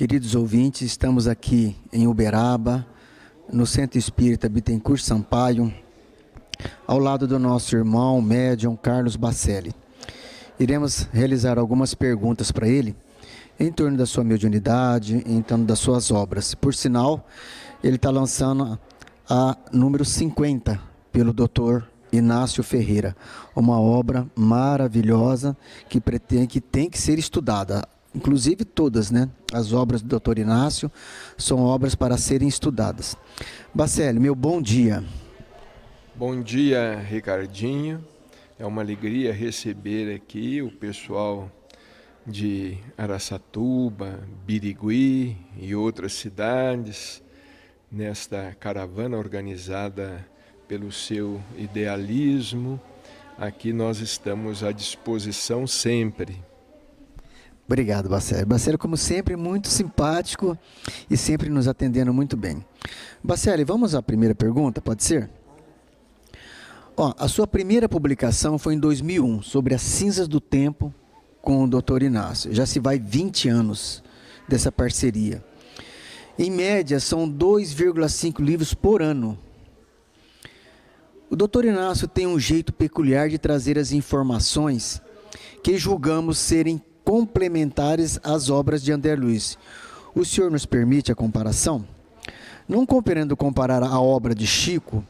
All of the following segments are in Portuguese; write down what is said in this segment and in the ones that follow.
Queridos ouvintes, estamos aqui em Uberaba, no Centro Espírita Bittencourt Sampaio, ao lado do nosso irmão médium Carlos Bacelli. Iremos realizar algumas perguntas para ele, em torno da sua mediunidade, em torno das suas obras. Por sinal, ele está lançando a número 50, pelo Dr. Inácio Ferreira, uma obra maravilhosa que tem que ser estudada. Inclusive todas, né? As obras do Dr. Inácio são obras para serem estudadas. Bacelli, meu bom dia. Bom dia, Ricardinho. É uma alegria receber aqui o pessoal de Araçatuba, Birigui e outras cidades, nesta caravana organizada pelo seu idealismo. Aqui nós estamos à disposição sempre. Obrigado, Bacelli. Bacelli, como sempre, muito simpático e sempre nos atendendo muito bem. Bacelli, vamos à primeira pergunta, pode ser? A sua primeira publicação foi em 2001, sobre as cinzas do tempo com o Dr. Inácio. Já se vai 20 anos dessa parceria. Em média, são 2,5 livros por ano. O Dr. Inácio tem um jeito peculiar de trazer as informações que julgamos serem complementares às obras de André Luiz. O senhor nos permite a comparação? Não querendo comparar a obra de Chico,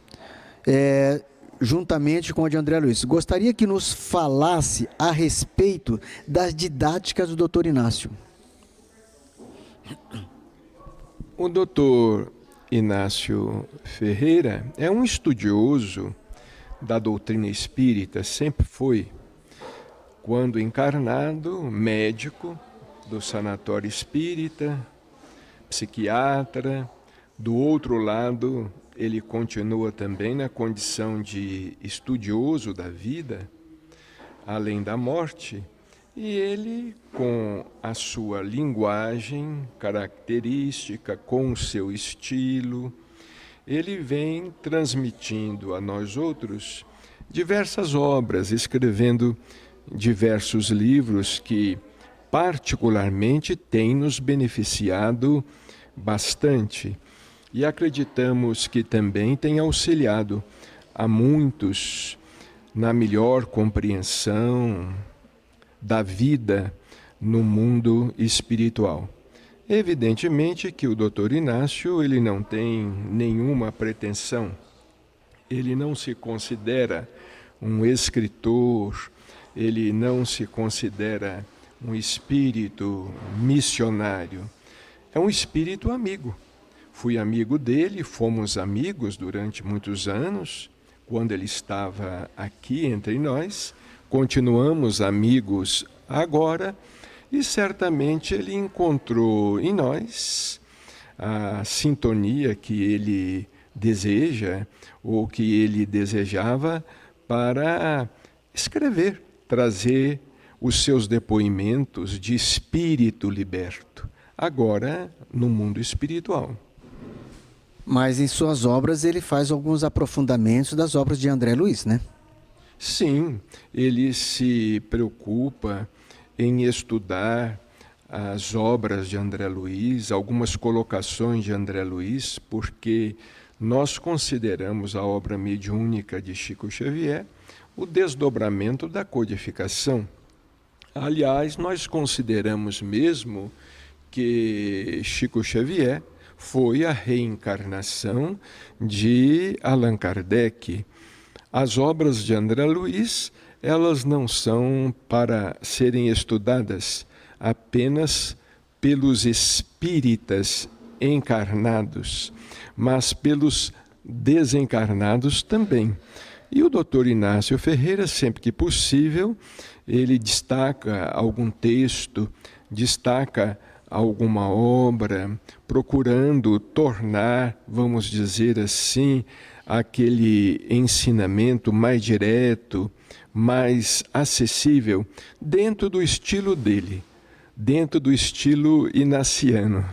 juntamente com a de André Luiz. Gostaria que nos falasse a respeito das didáticas do Dr. Inácio. O Dr. Inácio Ferreira é um estudioso da doutrina espírita, sempre foi. Quando encarnado, médico do sanatório espírita, psiquiatra. Do outro lado, ele continua também na condição de estudioso da vida, além da morte, e ele, com a sua linguagem característica, com o seu estilo, ele vem transmitindo a nós outros diversas obras, escrevendo diversos livros que particularmente têm nos beneficiado bastante e acreditamos que também tem auxiliado a muitos na melhor compreensão da vida no mundo espiritual. Evidentemente que o Dr. Inácio ele não tem nenhuma pretensão, ele não se considera um escritor, ele não se considera um espírito missionário, é um espírito amigo. Fui amigo dele, fomos amigos durante muitos anos, quando ele estava aqui entre nós, continuamos amigos agora, e certamente ele encontrou em nós a sintonia que ele deseja, ou que ele desejava para escrever, trazer os seus depoimentos de espírito liberto, agora no mundo espiritual. Mas em suas obras ele faz alguns aprofundamentos das obras de André Luiz, né? Sim, ele se preocupa em estudar as obras de André Luiz, algumas colocações de André Luiz, porque nós consideramos a obra mediúnica de Chico Xavier o desdobramento da codificação. Aliás, nós consideramos mesmo que Chico Xavier foi a reencarnação de Allan Kardec. As obras de André Luiz, elas não são para serem estudadas apenas pelos espíritas encarnados, mas pelos desencarnados também. E o Dr. Inácio Ferreira, sempre que possível, ele destaca algum texto, destaca alguma obra, procurando tornar, vamos dizer assim, aquele ensinamento mais direto, mais acessível, dentro do estilo dele, dentro do estilo inaciano.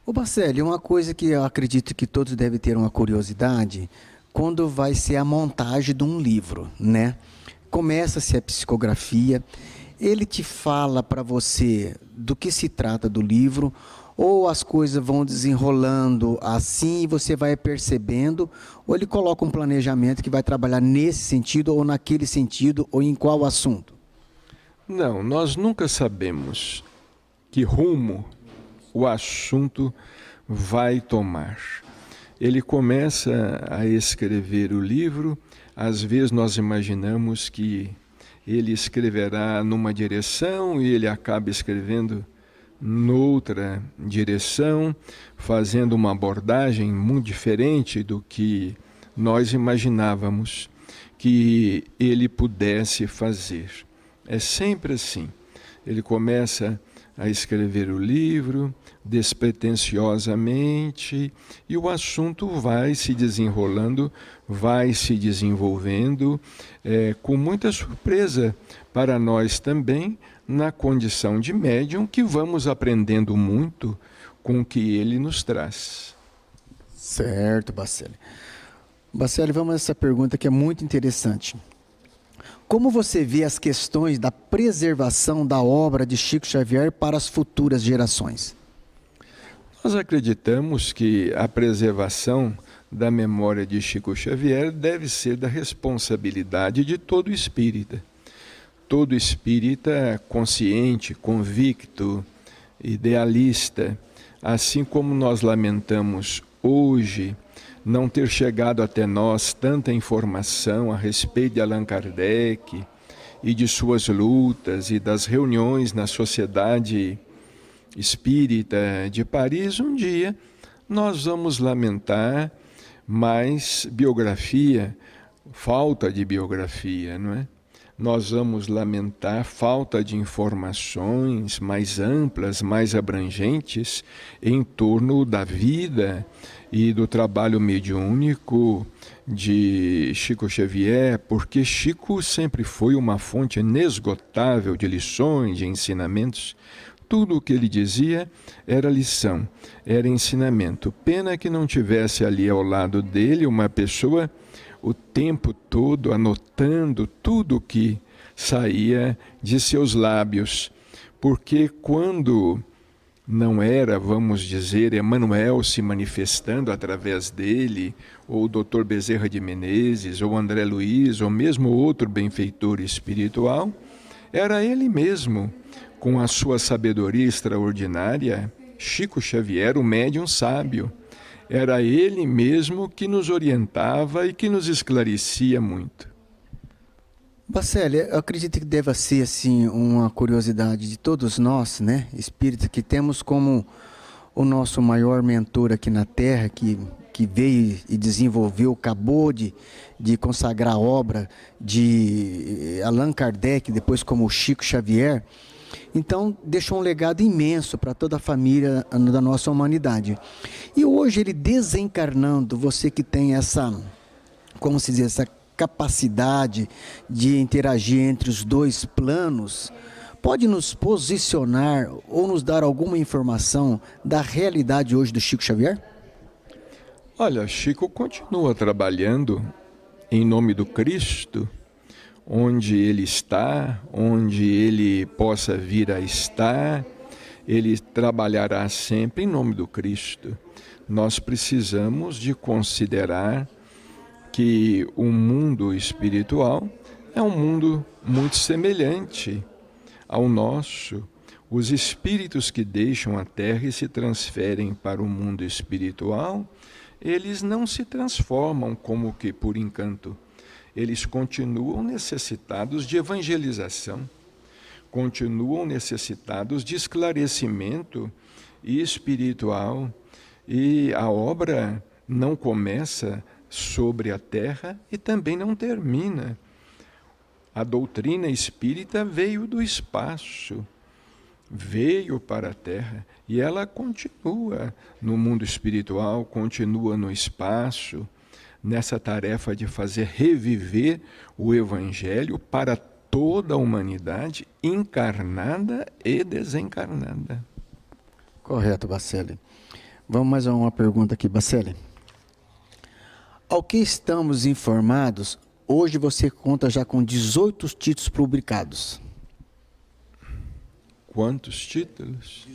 Ô Bacelli, uma coisa que eu acredito que todos devem ter uma curiosidade, quando vai ser a montagem de um livro, né? Começa-se a psicografia ele te fala para você do que se trata do livro, ou as coisas vão desenrolando assim e você vai percebendo, ou ele coloca um planejamento que vai trabalhar nesse sentido, ou naquele sentido, ou em qual assunto? Não, nós nunca sabemos que rumo o assunto vai tomar. Ele começa a escrever o livro, às vezes nós imaginamos que ele escreverá numa direção e ele acaba escrevendo noutra direção, fazendo uma abordagem muito diferente do que nós imaginávamos que ele pudesse fazer. É sempre assim. Ele começa a escrever o livro despretensiosamente e o assunto vai se desenrolando, vai se desenvolvendo com muita surpresa para nós também, na condição de médium, que vamos aprendendo muito com o que ele nos traz. Certo, Bacelli. Bacelli, vamos a essa pergunta que é muito interessante. Como você vê as questões da preservação da obra de Chico Xavier para as futuras gerações? Nós acreditamos que a preservação da memória de Chico Xavier deve ser da responsabilidade de todo espírita. Todo espírita consciente, convicto, idealista, assim como nós lamentamos hoje não ter chegado até nós tanta informação a respeito de Allan Kardec e de suas lutas e das reuniões na Sociedade Espírita de Paris, um dia nós vamos lamentar mais biografia, falta de biografia, não é? Nós vamos lamentar falta de informações mais amplas, mais abrangentes em torno da vida e do trabalho mediúnico de Chico Xavier, porque Chico sempre foi uma fonte inesgotável de lições, de ensinamentos. Tudo o que ele dizia era lição, era ensinamento. Pena que não tivesse ali ao lado dele uma pessoa o tempo todo anotando tudo o que saía de seus lábios, porque quando não era, vamos dizer, Emmanuel se manifestando através dele, ou o Dr. Bezerra de Menezes, ou André Luiz, ou mesmo outro benfeitor espiritual, era ele mesmo, com a sua sabedoria extraordinária, Chico Xavier, o médium sábio. Era ele mesmo que nos orientava e que nos esclarecia muito. Bacelli, eu acredito que deva ser assim uma curiosidade de todos nós, né, espíritas, que temos como o nosso maior mentor aqui na Terra, que veio e desenvolveu, acabou de consagrar a obra de Allan Kardec, depois como Chico Xavier. Então, deixou um legado imenso para toda a família da nossa humanidade. E hoje ele desencarnando, você que tem essa, como se diz, essa capacidade de interagir entre os dois planos, pode nos posicionar ou nos dar alguma informação da realidade hoje do Chico Xavier? Olha, Chico continua trabalhando em nome do Cristo, onde ele está, onde ele possa vir a estar, ele trabalhará sempre em nome do Cristo. Nós precisamos de considerar que o mundo espiritual é um mundo muito semelhante ao nosso. Os espíritos que deixam a Terra e se transferem para o mundo espiritual, eles não se transformam como que por encanto. Eles continuam necessitados de evangelização, continuam necessitados de esclarecimento espiritual, e a obra não começa sobre a terra e também não termina. A doutrina espírita veio do espaço, veio para a terra e ela continua no mundo espiritual, continua no espaço, nessa tarefa de fazer reviver o Evangelho para toda a humanidade, encarnada e desencarnada. Correto, Bacelli. Vamos mais a uma pergunta aqui, Bacelli. Ao que estamos informados, hoje você conta já com 18 títulos publicados. quantos títulos?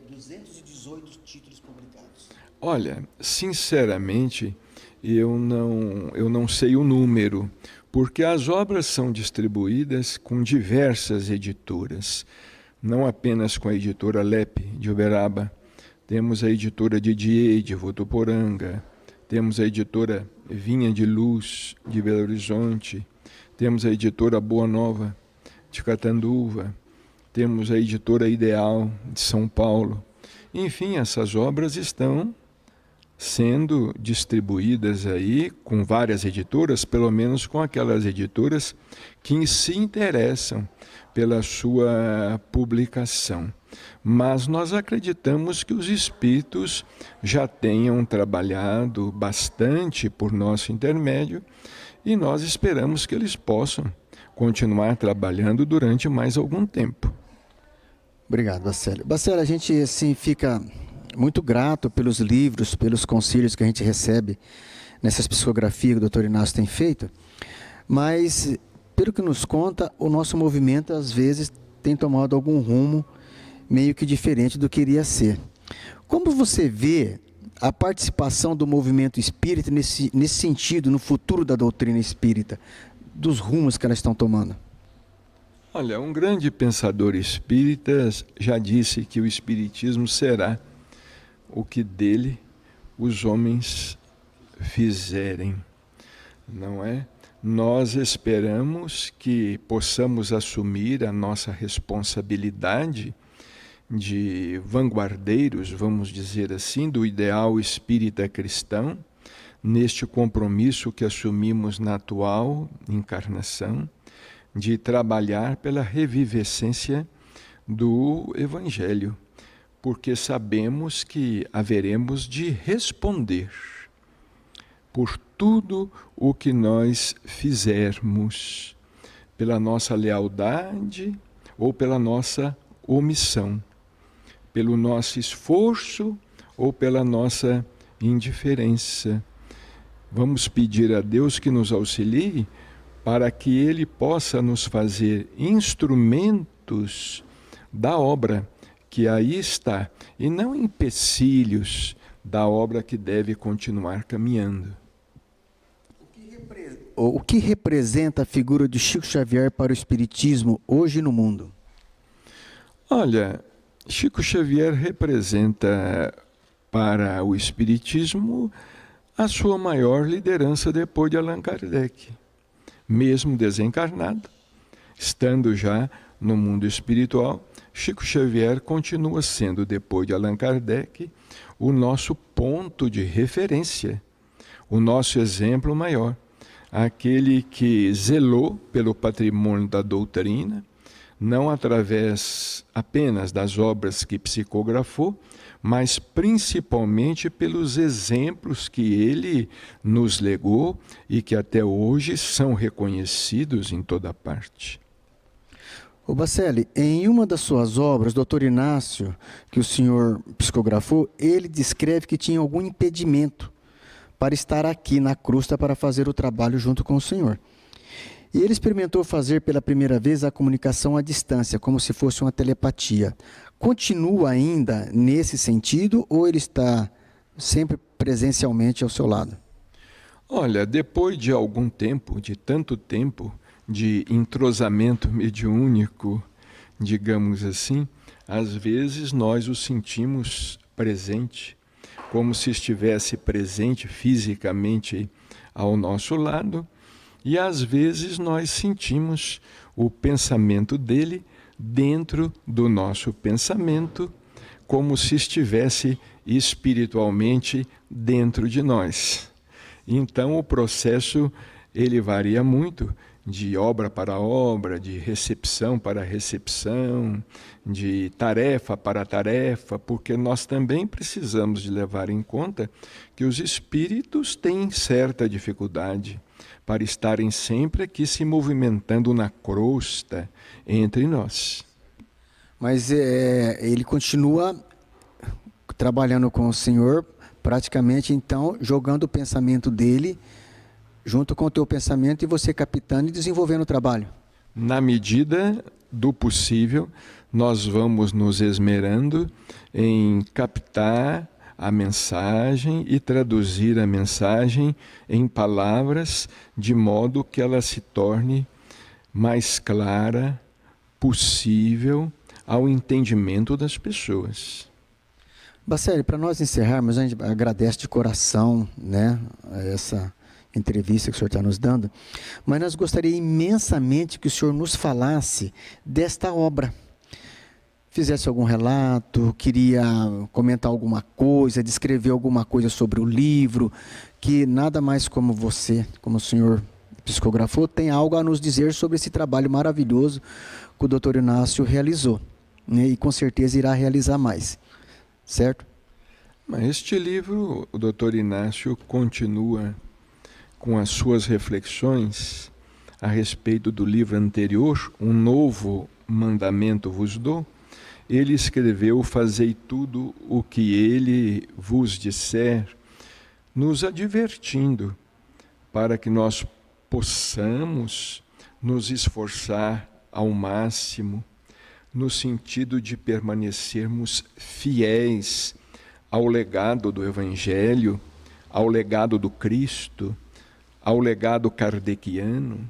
218 títulos publicados. Olha, sinceramente, eu não sei o número, porque as obras são distribuídas com diversas editoras, não apenas com a editora Lepe, de Uberaba, temos a editora Didier, de Votuporanga, temos a editora Vinha de Luz, de Belo Horizonte, temos a editora Boa Nova, de Catanduva, temos a editora Ideal, de São Paulo. Enfim, essas obras estão sendo distribuídas aí com várias editoras, pelo menos com aquelas editoras que se interessam pela sua publicação. Mas nós acreditamos que os espíritos já tenham trabalhado bastante por nosso intermédio e nós esperamos que eles possam continuar trabalhando durante mais algum tempo. Obrigado, Baceli. Baceli, a gente assim fica muito grato pelos livros, pelos conselhos que a gente recebe nessas psicografias que o Dr. Inácio tem feito, mas, pelo que nos conta, o nosso movimento, às vezes, tem tomado algum rumo meio que diferente do que iria ser. Como você vê a participação do movimento espírita nesse sentido, no futuro da doutrina espírita, dos rumos que elas estão tomando? Olha, um grande pensador espírita já disse que o espiritismo será o que dele os homens fizerem, não é? Nós esperamos que possamos assumir a nossa responsabilidade de vanguardeiros, vamos dizer assim, do ideal espírita cristão, neste compromisso que assumimos na atual encarnação, de trabalhar pela revivescência do Evangelho, porque sabemos que haveremos de responder por tudo o que nós fizermos, pela nossa lealdade ou pela nossa omissão, pelo nosso esforço ou pela nossa indiferença. Vamos pedir a Deus que nos auxilie para que Ele possa nos fazer instrumentos da obra que aí está, e não empecilhos da obra que deve continuar caminhando. O que representa a figura de Chico Xavier para o Espiritismo hoje no mundo? Olha, Chico Xavier representa para o Espiritismo a sua maior liderança depois de Allan Kardec. Mesmo desencarnado, estando já no mundo espiritual, Chico Xavier continua sendo, depois de Allan Kardec, o nosso ponto de referência, o nosso exemplo maior, aquele que zelou pelo patrimônio da doutrina, não através apenas das obras que psicografou, mas principalmente pelos exemplos que ele nos legou e que até hoje são reconhecidos em toda parte. Ô Baceli, em uma das suas obras, Dr. Inácio, que o senhor psicografou, ele descreve que tinha algum impedimento para estar aqui na Crusta para fazer o trabalho junto com o senhor. E ele experimentou fazer pela primeira vez a comunicação à distância, como se fosse uma telepatia. Continua ainda nesse sentido ou ele está sempre presencialmente ao seu lado? Olha, depois de algum tempo, de tanto tempo, de entrosamento mediúnico, digamos assim, às vezes nós o sentimos presente, como se estivesse presente fisicamente ao nosso lado, e às vezes nós sentimos o pensamento dele dentro do nosso pensamento, como se estivesse espiritualmente dentro de nós. Então o processo ele varia muito, de obra para obra, de recepção para recepção, de tarefa para tarefa, porque nós também precisamos de levar em conta que os espíritos têm certa dificuldade para estarem sempre aqui se movimentando na crosta entre nós. Mas ele continua trabalhando com o senhor, praticamente então jogando o pensamento dele junto com o teu pensamento e você captando e desenvolvendo o trabalho. Na medida do possível, nós vamos nos esmerando em captar a mensagem e traduzir a mensagem em palavras de modo que ela se torne mais clara possível ao entendimento das pessoas. Bacelli, para nós encerrarmos, a gente agradece de coração, né, essa entrevista que o senhor está nos dando, mas nós gostaríamos imensamente que o senhor nos falasse desta obra. Fizesse algum relato, queria comentar alguma coisa, descrever alguma coisa sobre o livro, que nada mais como você, como o senhor psicografou, tem algo a nos dizer sobre esse trabalho maravilhoso que o Dr. Inácio realizou, né, e com certeza irá realizar mais, certo? Mas este livro, o Dr. Inácio continua com as suas reflexões a respeito do livro anterior, Um Novo Mandamento vos dou. Ele escreveu: fazei tudo o que ele vos disser, nos advertindo, para que nós possamos nos esforçar ao máximo, no sentido de permanecermos fiéis ao legado do Evangelho, ao legado do Cristo, ao legado kardeciano,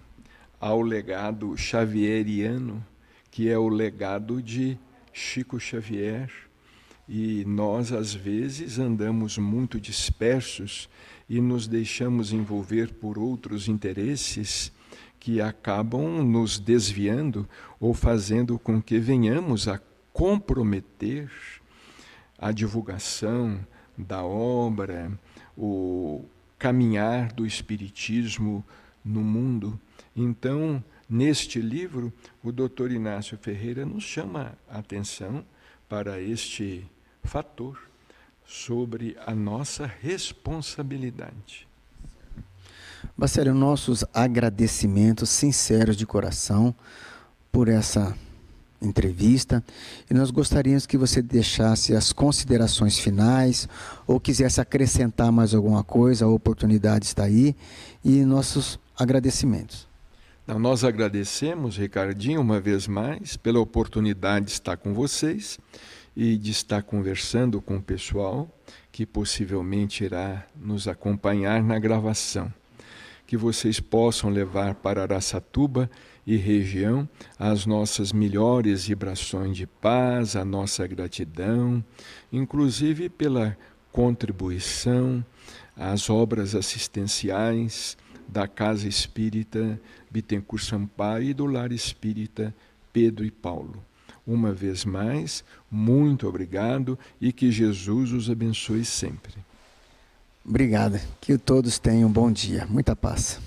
ao legado xavieriano, que é o legado de Chico Xavier. E nós, às vezes, andamos muito dispersos e nos deixamos envolver por outros interesses que acabam nos desviando ou fazendo com que venhamos a comprometer a divulgação da obra, o caminhar do Espiritismo no mundo. Então, neste livro, o Dr. Inácio Ferreira nos chama a atenção para este fator sobre a nossa responsabilidade. Bacelli, nossos agradecimentos sinceros de coração por essa entrevista, e nós gostaríamos que você deixasse as considerações finais ou quisesse acrescentar mais alguma coisa. A oportunidade está aí, e nossos agradecimentos. Nós agradecemos, Ricardinho, uma vez mais, pela oportunidade de estar com vocês e de estar conversando com o pessoal que possivelmente irá nos acompanhar na gravação. Que vocês possam levar para Araçatuba e região as nossas melhores vibrações de paz, a nossa gratidão, inclusive pela contribuição às obras assistenciais da Casa Espírita Bittencourt Sampaio e do Lar Espírita Pedro e Paulo. Uma vez mais, muito obrigado e que Jesus os abençoe sempre. Obrigado. Que todos tenham um bom dia. Muita paz.